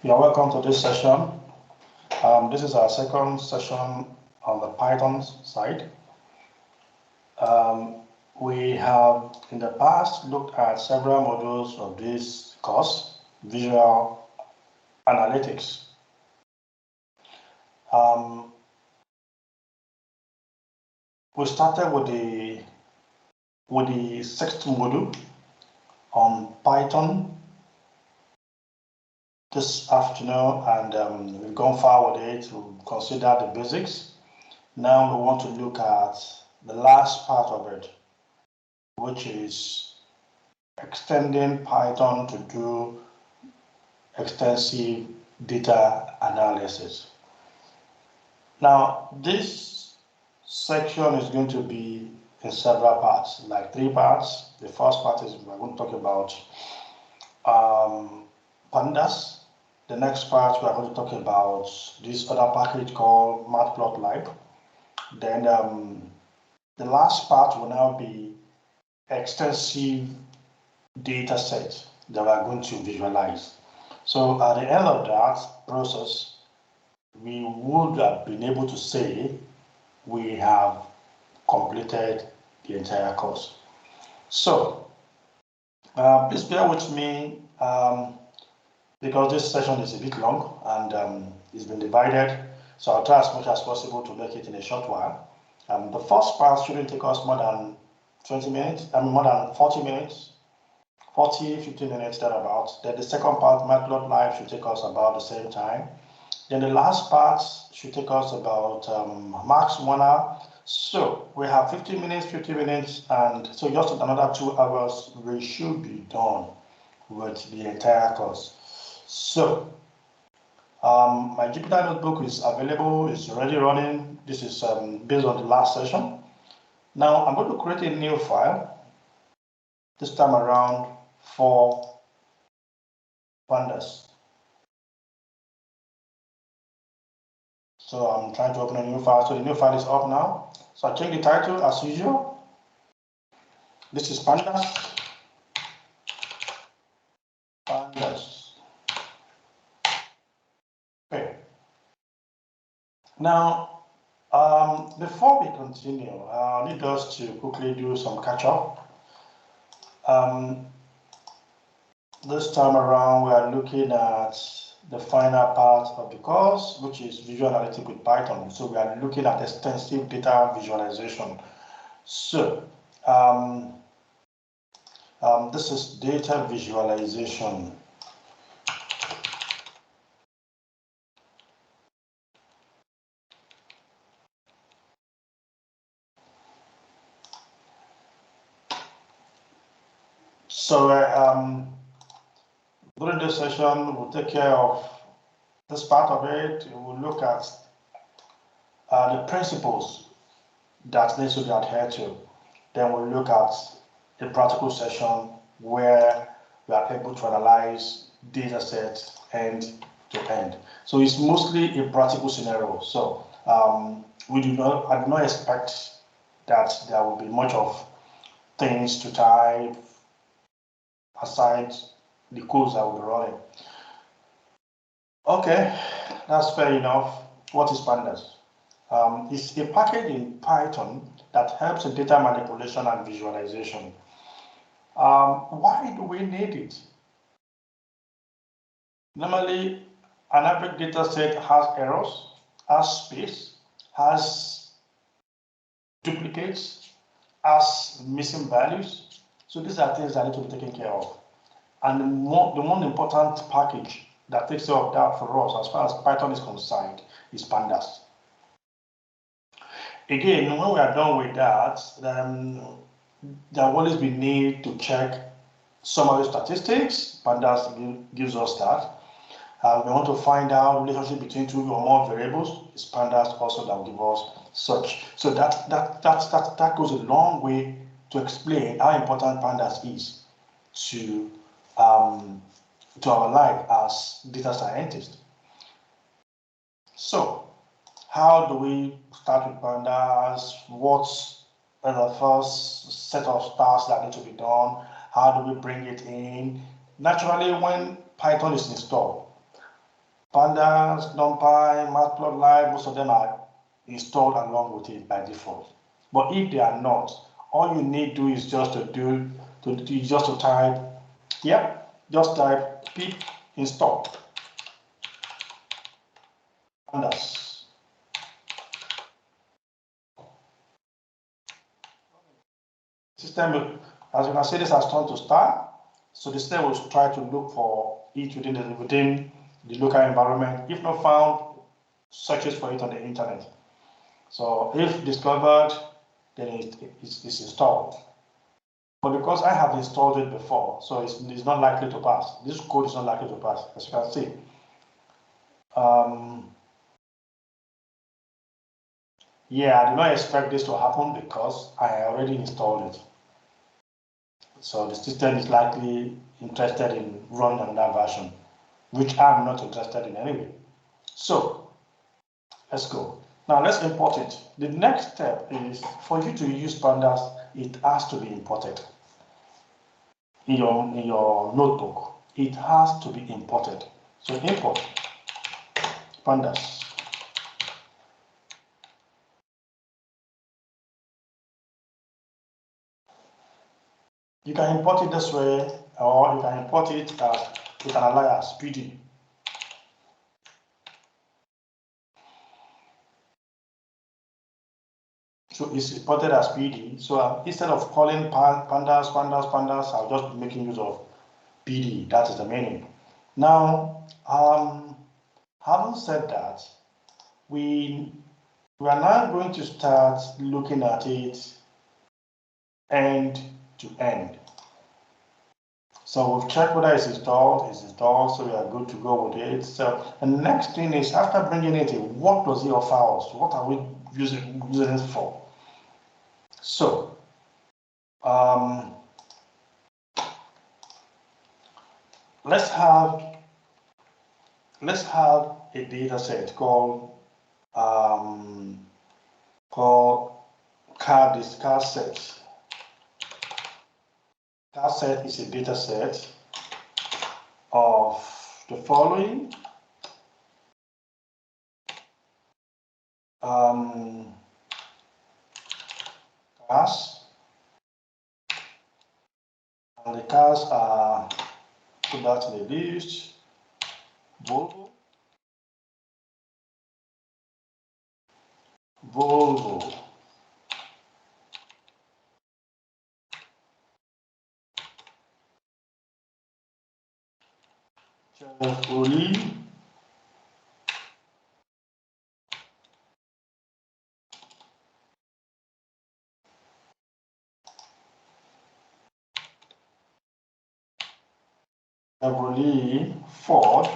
You're welcome to this session. This is our second session on the Python side. We have in the past looked at several modules of this course, visual analytics. We started with the sixth module on Python this afternoon, and we've gone far with it to consider the basics. Now we want to look at the last part of it, which is extending Python to do extensive data analysis. Now, this section is going to be in several parts, like 3 parts. The first part is we're going to talk about Pandas. The next part we're going to talk about this other package called Matplotlib. Then the last part will now be extensive data set that we are going to visualize. So at the end of that process, we would have been able to say we have completed the entire course. So please bear with me because this session is a bit long and it's been divided. So I'll try as much as possible to make it in a short while. The first part shouldn't take us more than 20 minutes, more than 40 minutes, 50 minutes thereabouts. Then the second part, Matplotlib, should take us about the same time. Then the last part should take us about max 1 hour. So we have 50 minutes, and so just another 2 hours, we should be done with the entire course. So my Jupyter notebook is available, it's already running. This is based on the last session. Now I'm going to create a new file, this time around for Pandas. So I'm trying to open a new file. So the new file is up now. So I change the title as usual. This is Pandas. Okay. Now, before we continue, I need us to quickly do some catch up. This time around, we are looking at the final part of the course, which is visual analytics with Python. So we are looking at extensive data visualization. So this is data visualization. So during this session, we'll take care of this part of it. We'll look at the principles that need to be adhered to. Then we'll look at a practical session where we are able to analyze data sets end to end. So it's mostly a practical scenario. So I do not expect that there will be much of things to type aside the codes that will be running. Okay, that's fair enough. What is Pandas? It's a package in Python that helps in data manipulation and visualization. Why do we need it? Normally, an average data set has errors, has space, has duplicates, has missing values. So these are things that need to be taken care of. And the one important package that takes care of that for us, as far as Python is concerned, is Pandas. Again, when we are done with that, then there will always be need to check summary statistics. Pandas gives us that. We want to find out relationship between 2 or more variables. It's Pandas also that will give us such. So that goes a long way to explain how important Pandas is to our life as data scientists. So, how do we start with Pandas? What's the first set of tasks that need to be done? How do we bring it in? Naturally, when Python is installed, Pandas, NumPy, Matplotlib, most of them are installed along with it by default. But if they are not, all you need to do is just to type, just type pip install Pandas. System, as you can see, this has turned to star. So the system will try to look for it within the local environment. If not found, searches for it on the internet. So if discovered, then it's installed. But because I have installed it before, so it's not likely to pass. This code is not likely to pass, as you can see. Yeah, I do not expect this to happen because I already installed it. So the system is likely interested in running another version, which I'm not interested in anyway. So let's go. Now let's import it. The next step is for you to use Pandas, it has to be imported in your notebook. It has to be imported. So import Pandas. You can import it this way, or you can import it as with an alias PD. So it's imported as PD. So instead of calling pandas, I'll just be making use of PD. That is the meaning. Now, having said that, we are now going to start looking at it end to end. So we've checked whether it's installed, so we are good to go with it. So the next thing is, after bringing it in, what does it offer us? What are we using it for? So let's have a data set called card set. Card set is a data set of the following. Cars, and the cars are, put that in the list, Volvo, Chevrolet, Ford,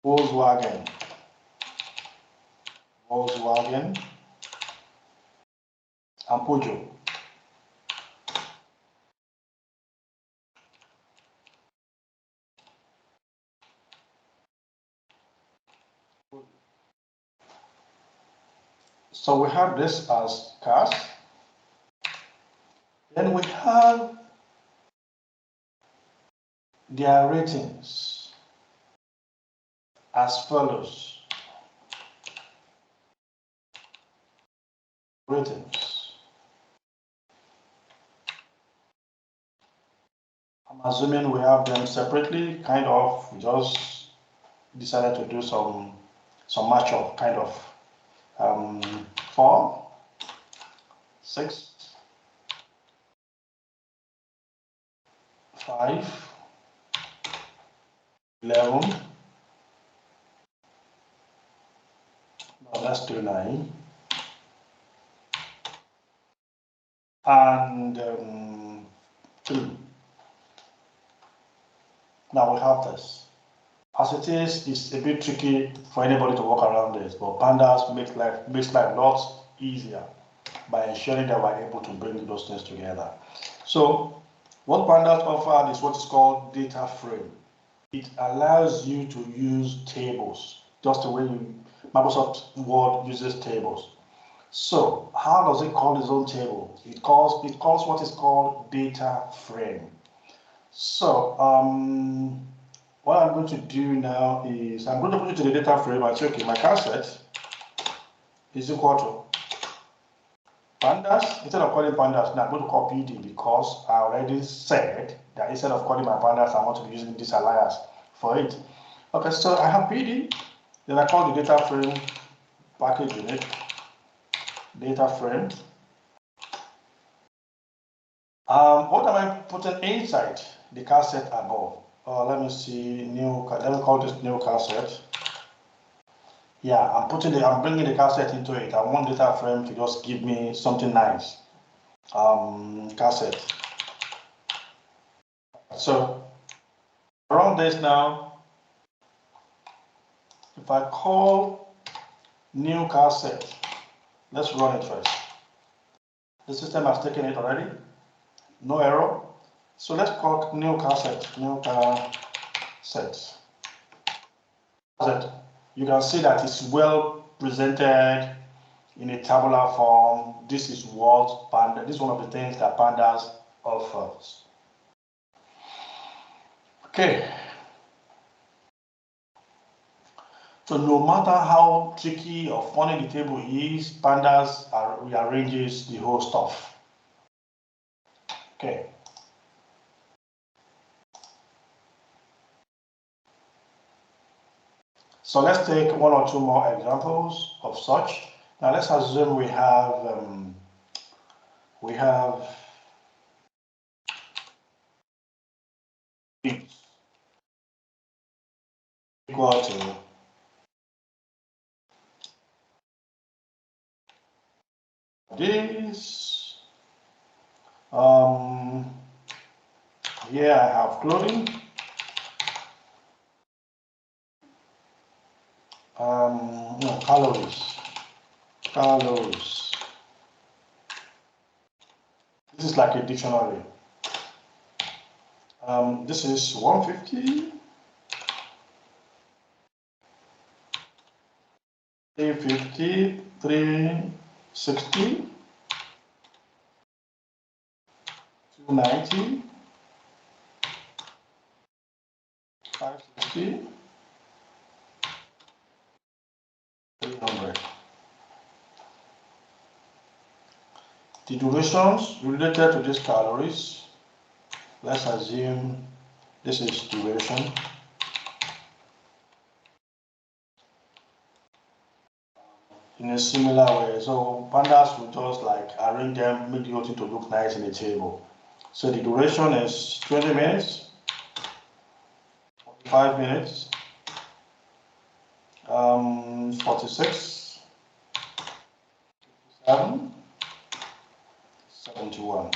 Volkswagen, and Peugeot. So we have this as cars. Then we have their ratings as follows. Ratings. I'm assuming we have them separately, kind of. We just decided to do some match-up, kind of. 4, 6, 5, 11. No, let's do 9. And 3. Now we have this. As it is, it's a bit tricky for anybody to work around this, but Pandas makes life lots easier by ensuring that we're able to bring those things together. So what Pandas offered is what is called data frame. It allows you to use tables, just the way Microsoft Word uses tables. So how does it call its own table? It calls what is called data frame. So what I'm going to do now is I'm going to put it to the data frame and say, okay, my car set is equal to Pandas. Instead of calling Pandas, now I'm going to call PD because I already said that instead of calling my Pandas, I want to be using this alias for it. Okay, so I have PD, then I call the data frame package unit, data frame. What am I putting inside the car set above? Let me see, let me call this new car set. Yeah, I'm bringing the car set into it. I want data frame to just give me something nice. Car set. So around this now, if I call new car set, let's run it first. The system has taken it already, no error. So let's call new car set, new car set. You can see that it's well presented in a tabular form. This is what Pandas, this is one of the things that Pandas offers. Okay. So no matter how tricky or funny the table is, Pandas rearranges the whole stuff. Okay. So let's take one or two more examples of such. Now let's assume we have equal to this. Here I have clothing. No, calories. Calories. This is like a dictionary. This is 150, 350, 360, 290, 560, 300. The durations related to these calories, let's assume this is duration. In a similar way, so Pandas will just like arrange them, make the whole thing to look nice in a table. So the duration is 20 minutes, 45 minutes, 46, 57, 71.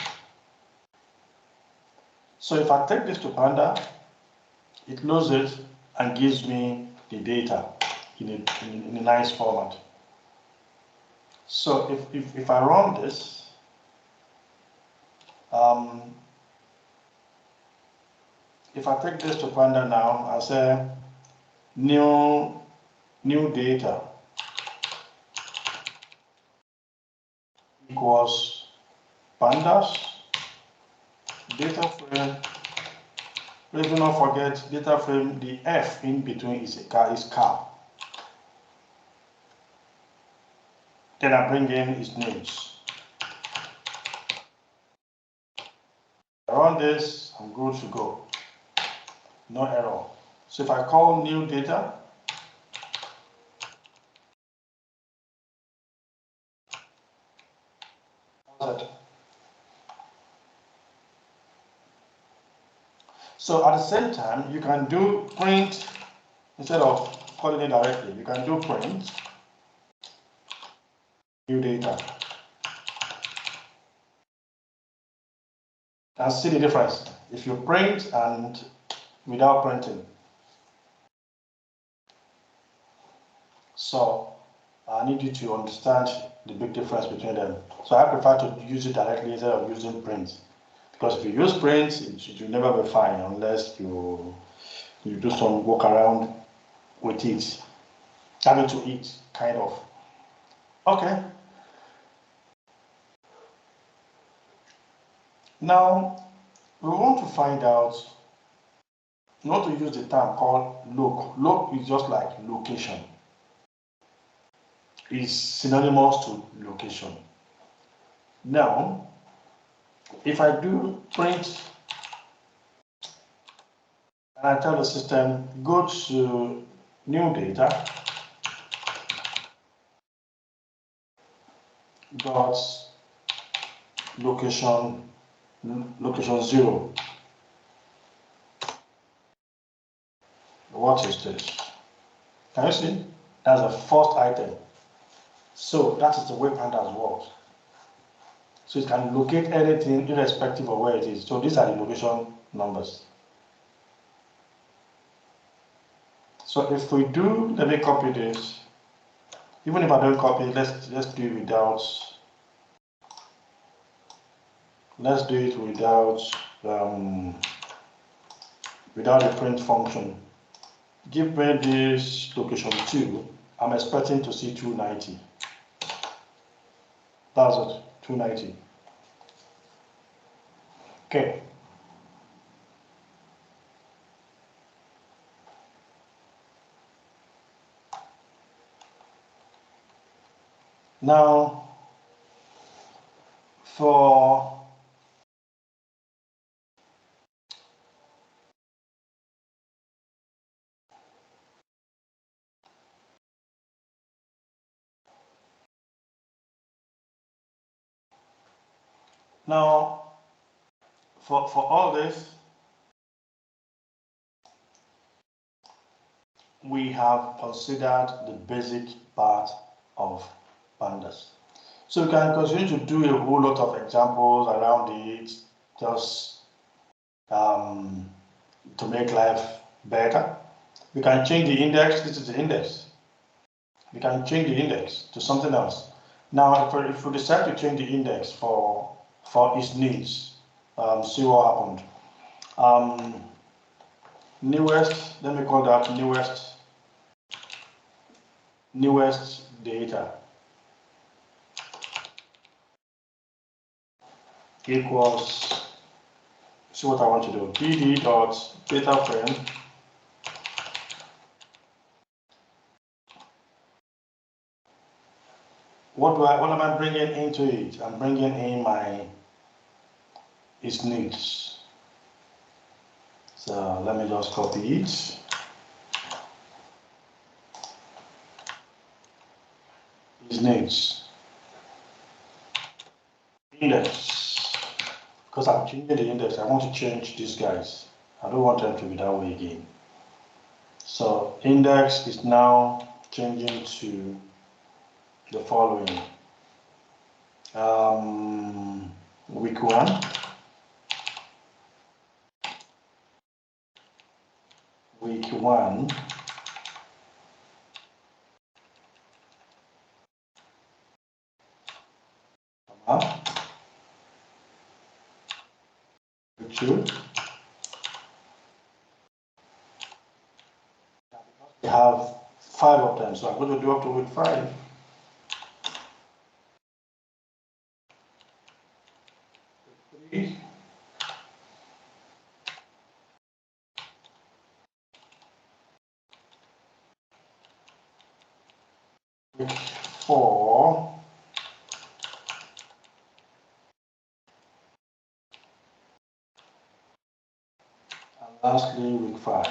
So if I take this to Panda, it loads it and gives me the data in a nice format. So if I run this, if I take this to Panda now, I say new data equals Pandas data frame. Please do not forget data frame, the F in between is car. Then I bring in its names. Around this, I'm good to go. No error. So if I call new data, how's that? So at the same time, you can do print instead of calling it directly. You can do print new data and see the difference if you print and without printing. So I need you to understand the big difference between them. So I prefer to use it directly instead of using print. Because if you use print, it will never be fine unless you do some work around with it. Having to eat, kind of. Okay. Now, we want to find out, not to use the term called loc. Loc is just like location. Is synonymous to location. Now, if I do print and I tell the system, go to new data dot location 0. What is this? Can you see? That's the first item. So that is the way Pandas works. So it can locate anything irrespective of where it is. So these are the location numbers. So if we do, let me copy this. Even if I don't copy, let's do it without. Let's do it without the print function. Give me this location 2. I'm expecting to see 290. That's it, 290. Okay. Now, for all this, we have considered the basic part of Pandas. So we can continue to do a whole lot of examples around it, just to make life better. We can change the index. This is the index. We can change the index to something else. Now, if we decide to change the index for its needs, see what happened. Newest, let me call that newest data equals, see what I want to do, bd dot data frame what am I bringing into it? I'm bringing in its needs. So let me just copy it. Its needs. Index. Because I'm changing the index, I want to change these guys. I don't want them to be that way again. So index is now changing to the following. Week 1. Week 1. Week 2. We have 5 of them, so I'm going to do up to week 5. Week 4. And lastly, week 5.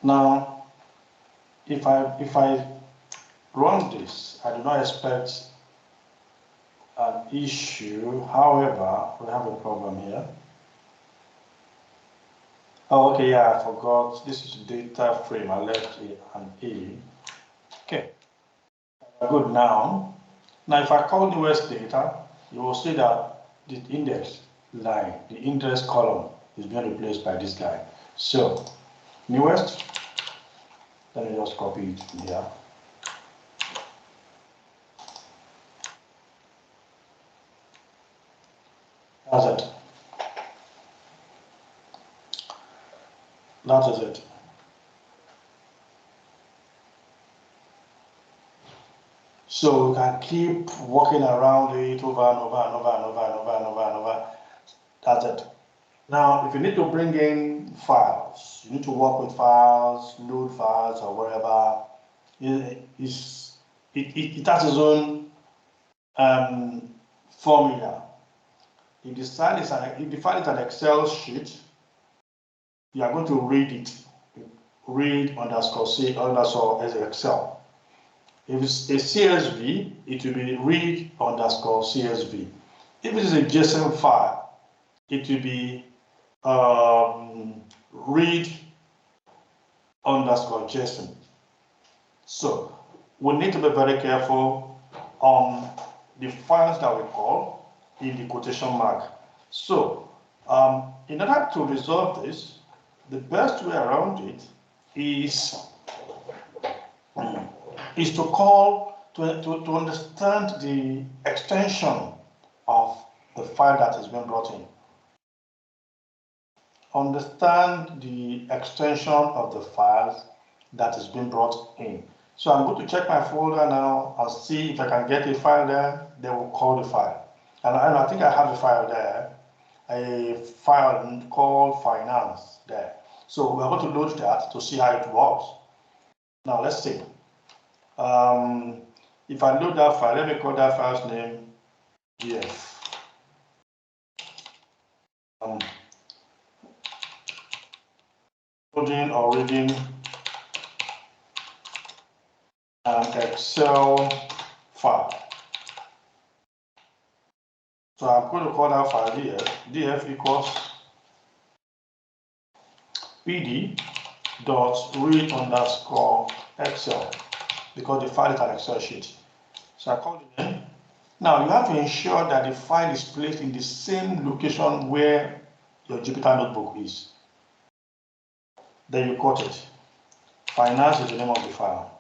Now, if I run this, I do not expect an issue. However, we have a problem here. Oh, okay, yeah, I forgot. This is data frame. I left an A. Okay, good now. Now, if I call newest data, you will see that the index line, the index column, is being replaced by this guy. So, newest, let me just copy it here. That's it. That is it. So we can keep walking around it over and over and over and over and over and over and over. That's it. Now, if you need to bring in files, you need to work with files, load files or whatever, it has its own formula. If the file is an Excel sheet, you are going to read it, read underscore C underscore as Excel. If it's a CSV, it will be read underscore CSV. If it is a JSON file, it will be read underscore JSON. So we need to be very careful on the files that we call in the quotation mark. So in order to resolve this, the best way around it is to call to understand the extension of the file that has been brought in. Understand the extension of the files that has been brought in. So I'm going to check my folder now and see if I can get a file there. They will call the file. And I think I have a file there, a file called finance there. So we're going to load that to see how it works. Now let's see. If I load that file, let me call that file's name df. Loading or reading an Excel file. So I'm going to call that file df equals pd dot read underscore Excel, because the file is an Excel sheet. So I call the name. Now you have to ensure that the file is placed in the same location where your Jupyter notebook is. Then you quote it. Finance is the name of the file.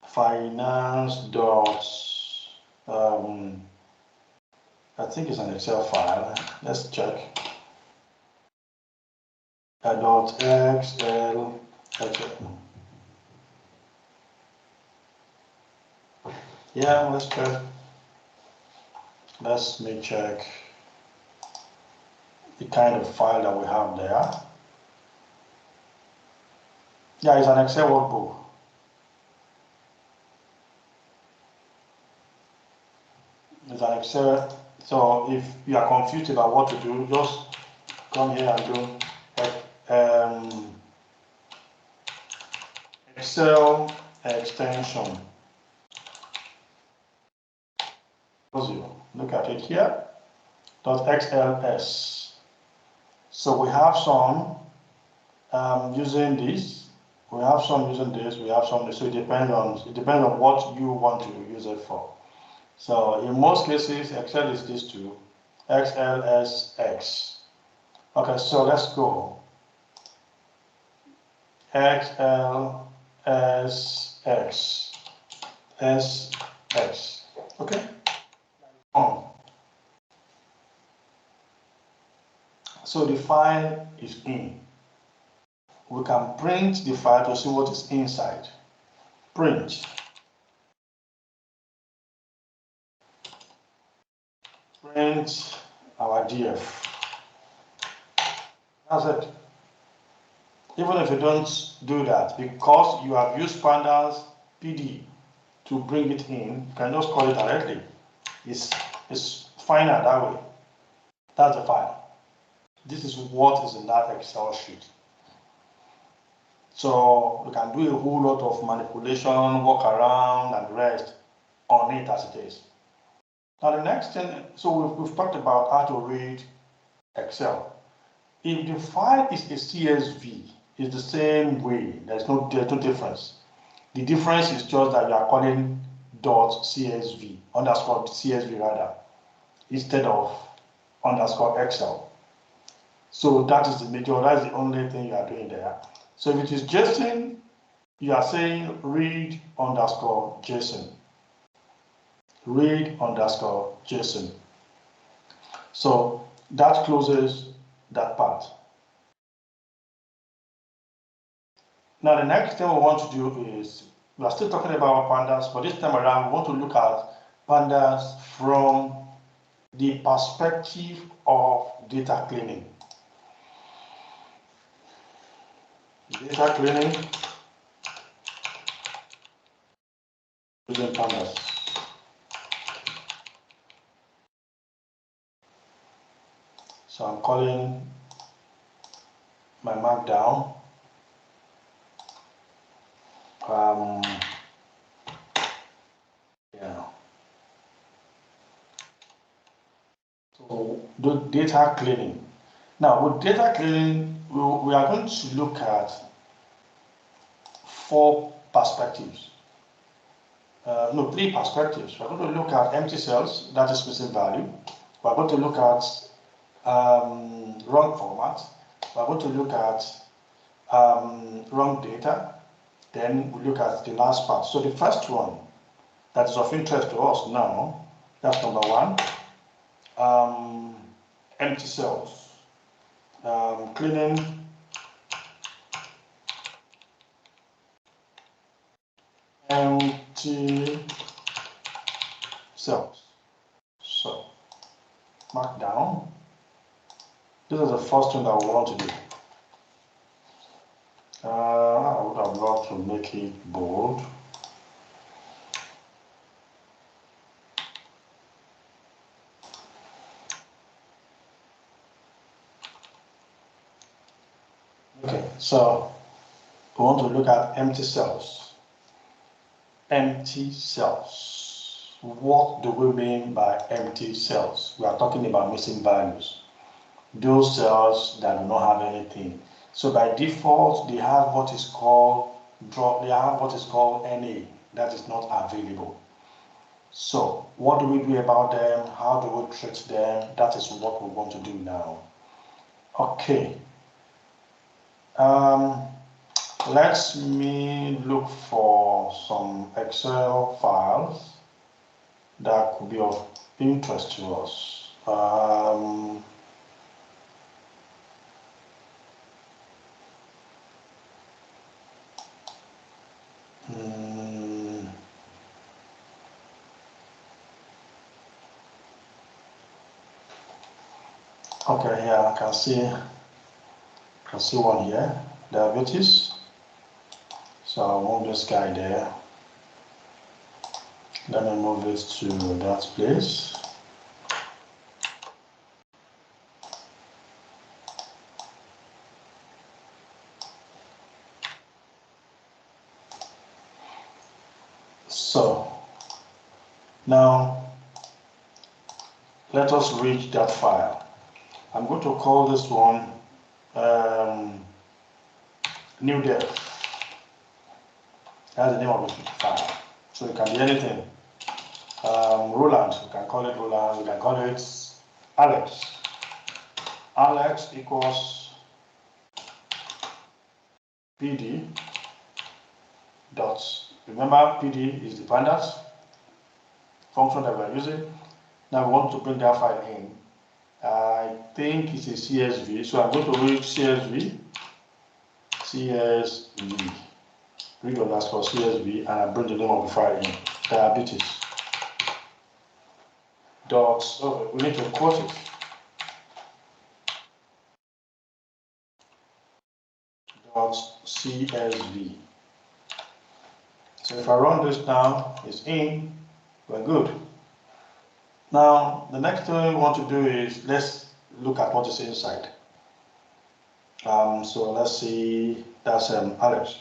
Finance dot I think it's an Excel file. Let's check. Dot XL. Yeah, let's check. Let me check the kind of file that we have there. Yeah, it's an Excel workbook. It's an Excel. So if you are confused about what to do, just come here and do Excel extension. Look at it here. .xls. So we have some using this. We have some using this. We have some. So it depends on what you want to use it for. So in most cases, Excel is this too, XLSX. Okay, so let's go. XLSX. SX. Okay. So the file is in. We can print the file to see what is inside. Print. Print our DF. That's it. Even if you don't do that, because you have used Pandas PD to bring it in, you can just call it directly. It's finer that way. That's the file. This is what is in that Excel sheet. So we can do a whole lot of manipulation, work around, and rest on it as it is. Now the next thing, so we've talked about how to read Excel. If the file is a CSV, it's the same way. There's no difference. The difference is just that you are calling .csv, underscore CSV rather, instead of underscore Excel. So that is that's the only thing you are doing there. So if it is JSON, you are saying read underscore JSON. Read underscore JSON. So that closes that part. Now the next thing we want to do is, we are still talking about pandas, but this time around we want to look at pandas from the perspective of data cleaning. Data cleaning using pandas. So I'm calling my markdown so do data cleaning. Now with data cleaning, we are going to look at 3 perspectives. We're going to look at empty cells, that is missing value. We're going to look at wrong format. We're going to look at wrong data. Then we look at the last part. So the first one that is of interest to us now, that's number 1, empty cells. Cleaning empty cells. So mark down. This is the first thing that we want to do. I would have loved to make it bold. Okay, so we want to look at empty cells. Empty cells. What do we mean by empty cells? We are talking about missing values. Those cells that do not have anything. So by default, they have what is called NA, that is not available. So what do we do about them? How do we treat them? That is what we want to do now. Okay. Let me look for some Excel files that could be of interest to us. Okay, here I can see one here, diabetes. So I'll move this guy there. Let me move it to that place. So now let us read that file. I'm going to call this one new dev. That's the name of the file. So it can be anything. Roland, we can call it Roland, we can call it Alex. Alex equals PD dots. Remember, PD is the pandas function that we're using. Now we want to bring that file in. I think it's a CSV, so I'm going to read CSV, read underscore CSV, and I bring the name of the file in, diabetes. Dots, oh, we need to quote it. Dots CSV. So if I run this now, it's in, we're good. Now, the next thing we want to do is, let's look at what is inside. So let's see, that's Alex.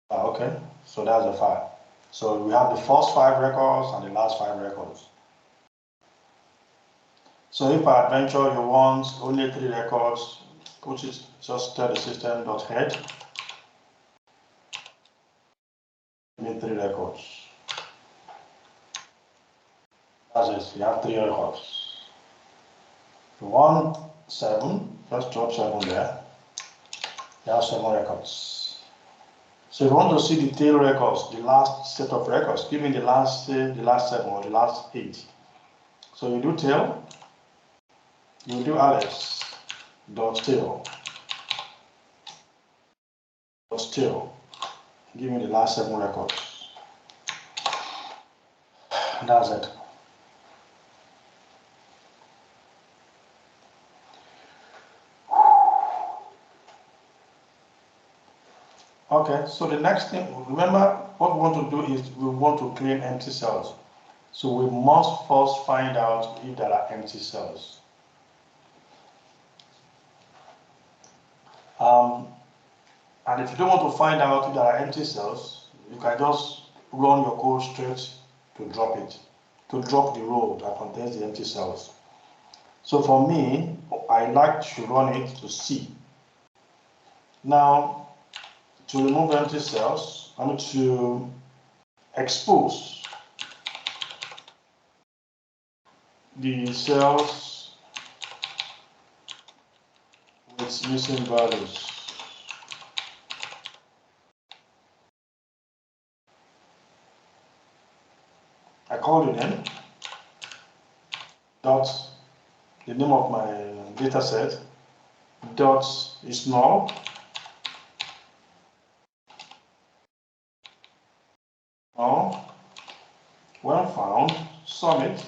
Okay, so that's the file. So we have the first 5 records and the last 5 records. So if by adventure you want only 3 records, just tell the system.head. Need 3 records. That's it, you have 3 records. If you want 7, just drop 7 there. You have 7 records. So if you want to see the tail records, the last set of records, give me the last 7 or the last 8. So you do tail, you do Alex dot tail dot tail. Give me the last 7 records. And that's it. Okay, so the next thing, remember what we want to do is we want to clean empty cells. So we must first find out if there are empty cells. And if you don't want to find out if there are empty cells, you can just run your code straight to drop it, to drop the row that contains the empty cells. So for me, I like to run it to C. Now, to remove empty cells, I need to expose the cells with missing values. I call the name, dot, the name of my data set, dot is null, null, when found, submit,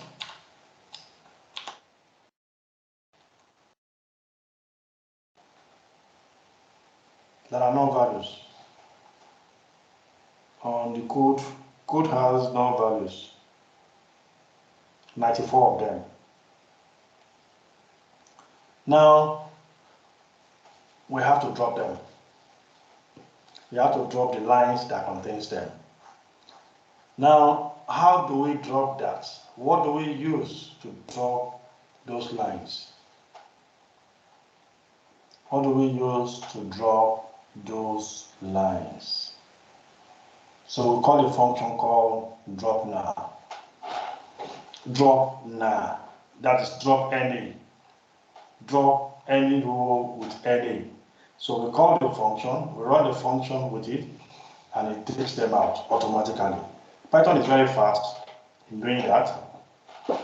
there are no values. On the code has no values, 94 of them. Now, we have to drop them. We have to drop the lines that contains them. Now, how do we drop that? What do we use to drop those lines? What do we use to drop those lines? So we call a function called drop now. Drop now. That is drop any. Drop any row with any. So we call the function, we run the function with it, and it takes them out automatically. Python is very fast in doing that.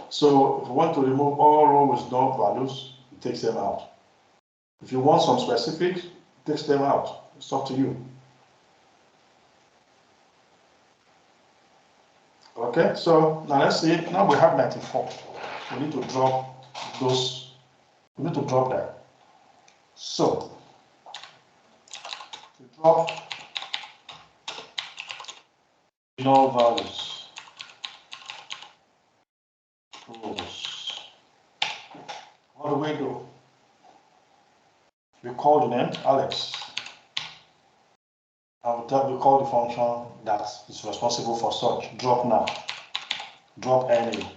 So if you want to remove all rows with no values, it takes them out. If you want some specifics, it takes them out. It's up to you. Okay, so now let's see, now we have 94. We need to drop those, we need to drop that. So, to drop no values, rows, what do we do? We call the name Alex, and we call the function that is responsible for such, drop now, drop any.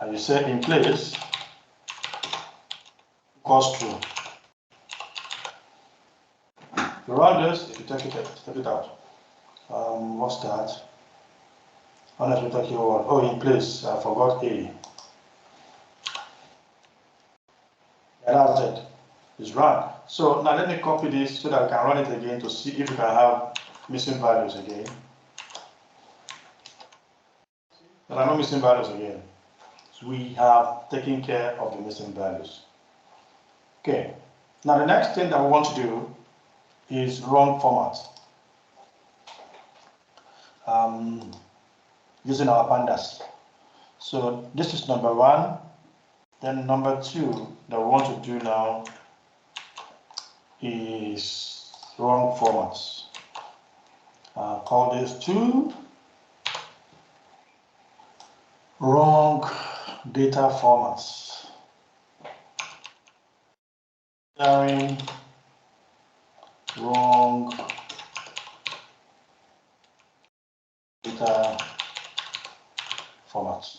And you say in place equals true. You run this, if you take it out. What's that? Unless we take your word. Oh, in place, I forgot A. Yeah, that's it. It's run. So now let me copy this so that I can run it again to see if we can have missing values again. There are no missing values again. So we have taken care of the missing values. Okay. Now the next thing that we want to do is run format. Using our pandas. So this is number 1. Then number 2 that we want to do now is run formats. Call this 2 wrong data formats. Carrying wrong data formats.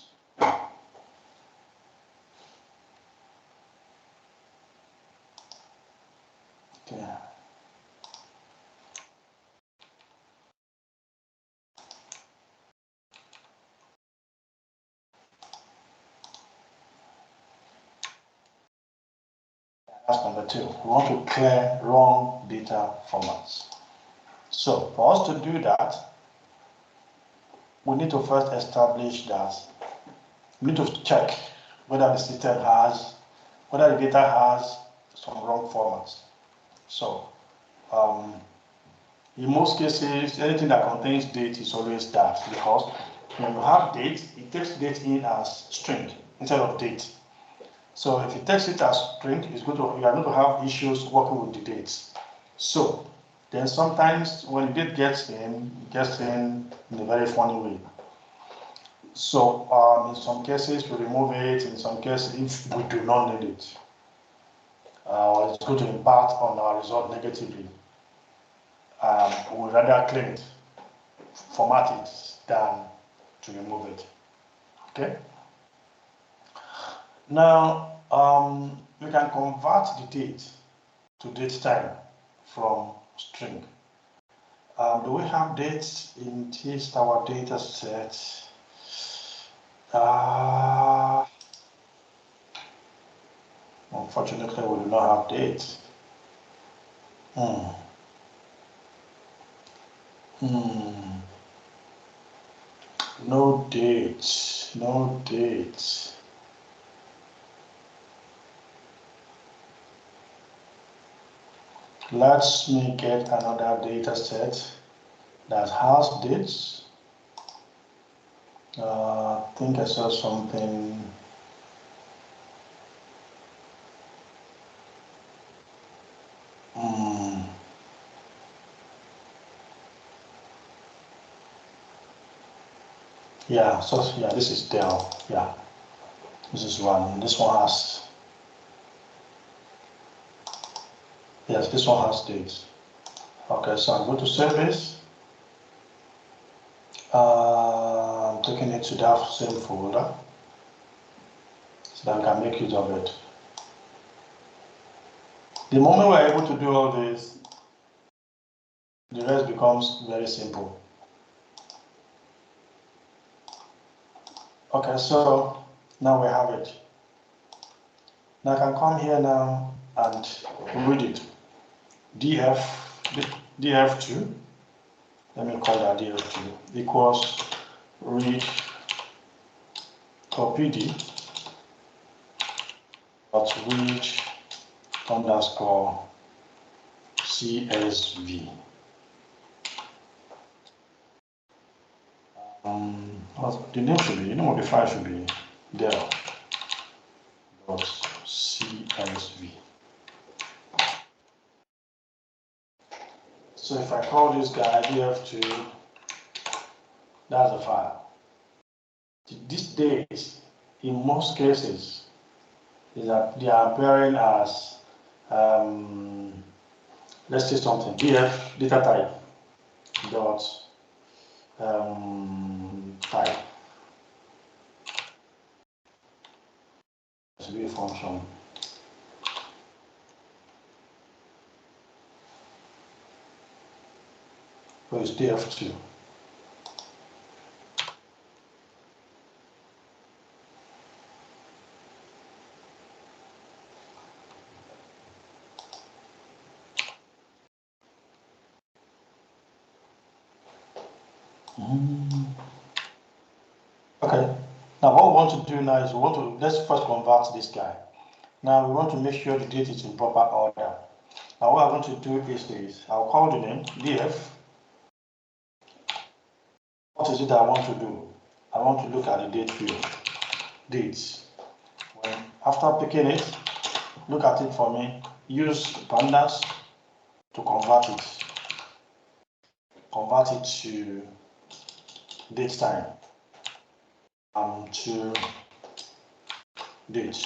Okay. That's number 2. We want to clear wrong data formats. So for us to do that, we need to first establish that we need to check whether the system has, whether the data has some wrong formats. So in most cases, anything that contains date is always that, because when you have date, it takes date in as string instead of date. So if it takes it as string, you are going to have issues working with the dates. So then sometimes when the date gets in a very funny way. So in some cases we remove it, in some cases if we do not need it, it's going to impact on our result negatively. We'd rather clean it, format it, than to remove it. Okay. Now we can convert the date to date time from string. Do we have dates in this our data set? Unfortunately, we do not have dates. No dates, no dates. Let me get another data set that has dates. I think I saw something. Yeah, so yeah, this is Dell. Yeah, this is one. This one has, yes, this one has dates. Okay, so I'm going to save this. I'm taking it to that same folder so that I can make use of it. The moment we're able to do all this, the rest becomes very simple. Okay, so now we have it. Now I can come here now and read it. df2, let me call that df2, equals read pd dot read underscore csv. The name should be, the file should be Dell dot csv. So if I call this guy df2, that's the file. These days, in most cases, is that they are appearing as, let's say something, df data type dot type. To be a function. So it's df2. Okay. Now what we want to do now is let's first convert this guy. Now we want to make sure the date is in proper order. Now what I want to do is this. I'll call the name df. What is it that I want to do? I want to look at the date field. Dates. After picking it, look at it for me. Use Pandas to convert it. Convert it to date time. To date.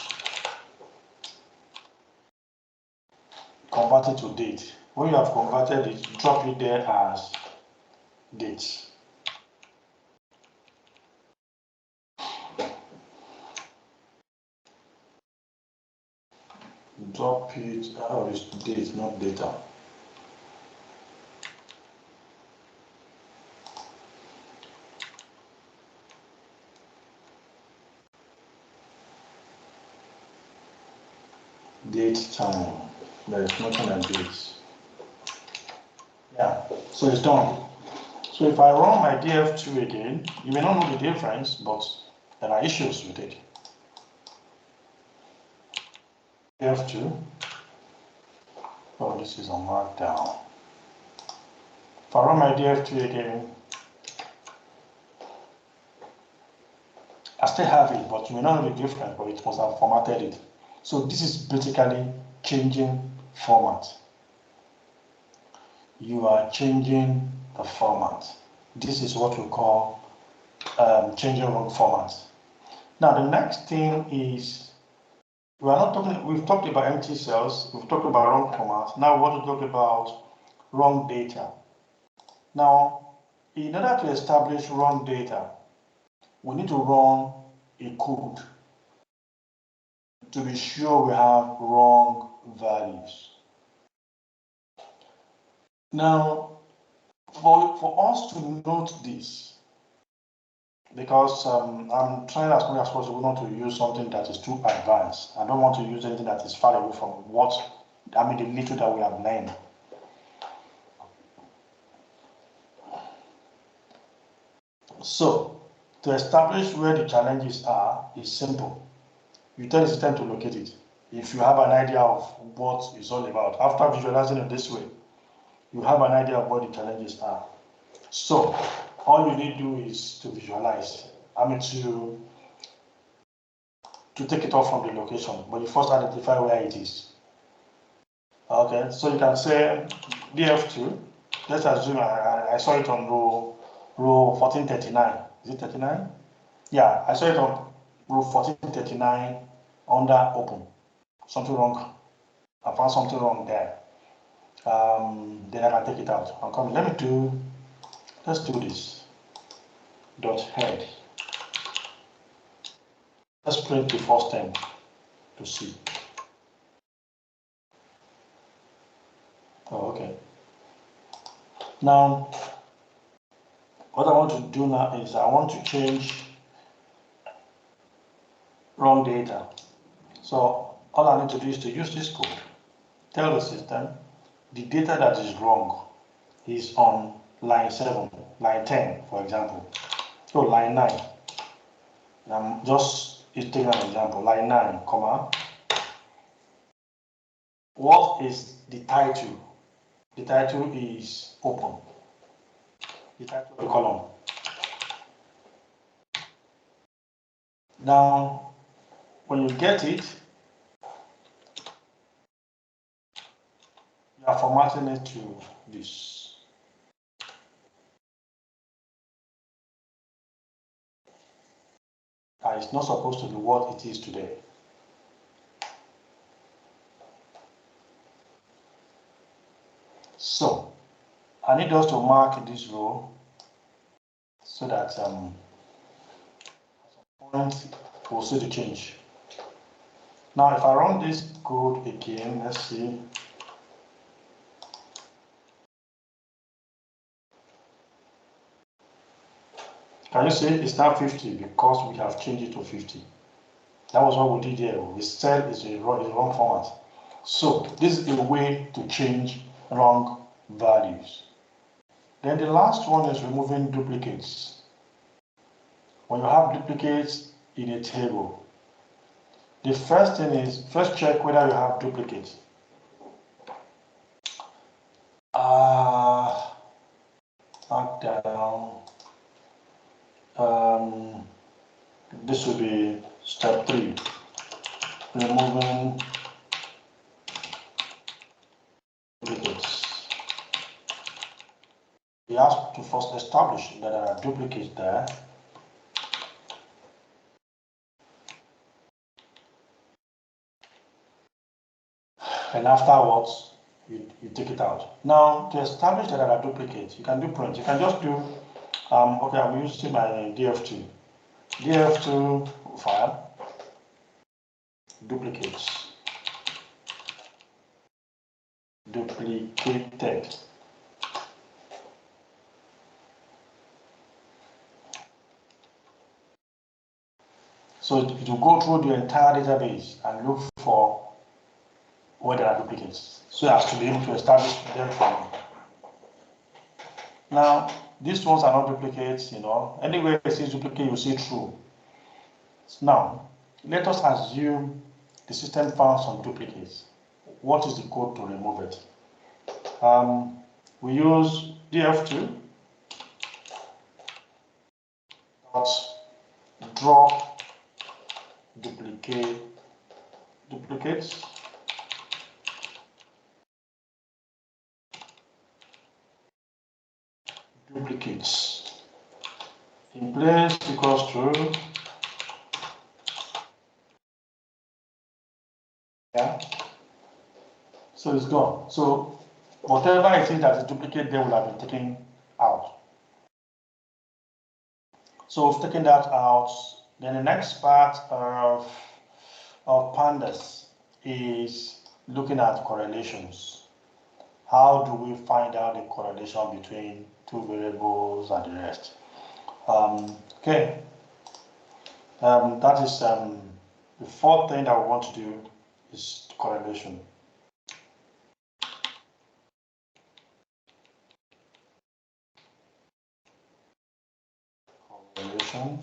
Convert it to date. When you have converted it, drop it there as date. Drop it, it's date, not data. Date time. There is nothing like dates. Yeah, so it's done. So if I run my df2 again, you may not know the difference, but there are issues with it. df2, oh, this is on markdown. If I run my df2 again, I still have it, but you may not know the difference, but it must have formatted it. So this is basically changing format. You are changing the format. This is what we call changing wrong format. Now the next thing is, we've talked about empty cells, we've talked about wrong format. Now we want to talk about wrong data. Now, in order to establish wrong data, we need to run a code to be sure we have wrong values. Now, for us to note this, because I'm trying as much as possible not to use something that is too advanced. I don't want to use anything that is far away from the little that we have learned. So, to establish where the challenges are is simple. You tell the system to locate it. If you have an idea of what it's all about, after visualizing it this way, you have an idea of what the challenges are. So, all you need to do is to visualize. To take it off from the location, but you first identify where it is. Okay, so you can say df2. Let's assume I saw it on row 1439. Is it 39? Yeah, I saw it on row 1439 under open. Something wrong. I found something wrong there. Then I can take it out. I'm coming. Let's do this. Dot head. Let's print the first thing to see. Oh, okay. Now, what I want to do now is I want to change wrong data. So all I need to do is to use this code. Tell the system the data that is wrong is on line 7, line 10, for example. So line 9. I'm just taking an example. Line 9, comma. What is the title? The title is open. The title of the column. Now, when you get it, you are formatting it to this. It's not supposed to be what it is today. So, I need us to mark this row so that at some point we'll see the change. Now, if I run this code again, let's see. Can you see it's now 50 because we have changed it to 50? That was what we did here. We said it's a wrong format. So this is a way to change wrong values. Then the last one is removing duplicates. When you have duplicates in a table, the first thing is first check whether you have duplicates. Mark down. This will be step 3. Removing duplicates. We have to first establish that there are duplicates there. And afterwards, you take it out. Now, to establish that there are duplicates, you can do print. You can just do, okay, I'm using my df2. df2 file, duplicates, duplicated. So it will go through the entire database and look for where there are duplicates, so as to be able to establish them from Now, these ones are not duplicates, Anywhere it says duplicate, you see true. Now, let us assume the system found some duplicates. What is the code to remove it? We use df2 dot drop duplicates. In place equals true. Yeah. So it's gone. So whatever it is that is duplicate there will have been taken out. So we've taken that out. Then the next part of Pandas is looking at correlations. How do we find out the correlation between two variables and the rest? Okay. That is the fourth thing that we want to do is correlation. Correlation.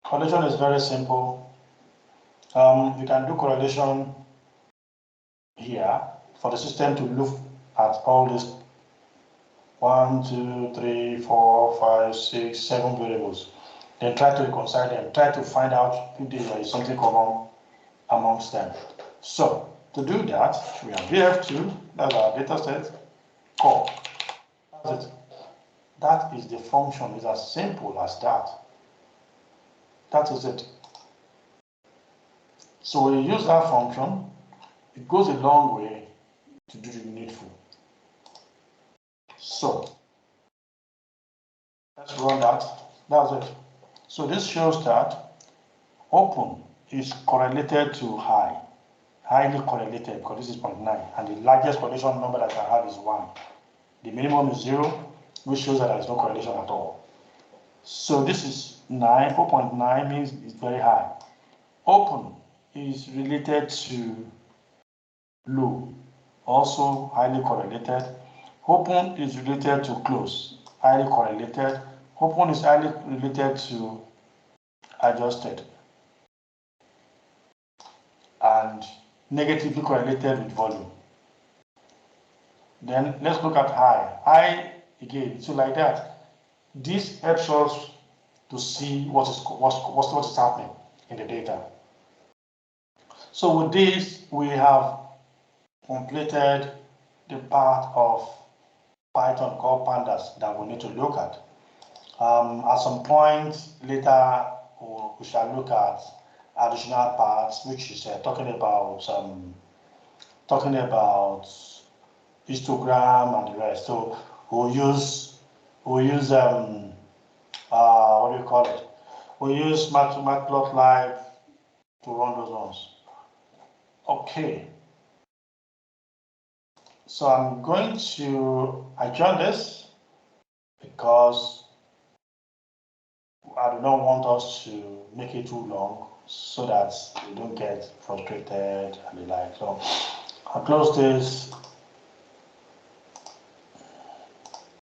Correlation is very simple. You can do correlation here for the system to look at all these 1, 2, 3, 4, 5, 6, 7 variables. Then try to reconcile them, try to find out if there is something common amongst them. So to do that, we have df2, that's our data set, call. That's it. That is the function. It's as simple as that. That is it. So we use that function. It goes a long way to do the needful. So let's run that. That's it. So this shows that open is correlated to high, highly correlated, because this is 0.9, and the largest correlation number that I have is 1. The minimum is 0, which shows that there is no correlation at all. So this is 9, 4.9 means it's very high. Open is related to low, also highly correlated. Open is related to close, highly correlated. Open is highly related to adjusted and negatively correlated with volume. Then let's look at high. High again, so like that. This helps us to see what is happening in the data. So with this, we have completed the part of Python called Pandas that we need to look at. At some point later, we shall look at additional parts, which is talking about histogram and the rest. So we'll use what do you call it? We'll use Matplotlib to run those ones. Okay. So I'm going to adjourn this because I do not want us to make it too long so that we don't get frustrated and the like. So I'll close this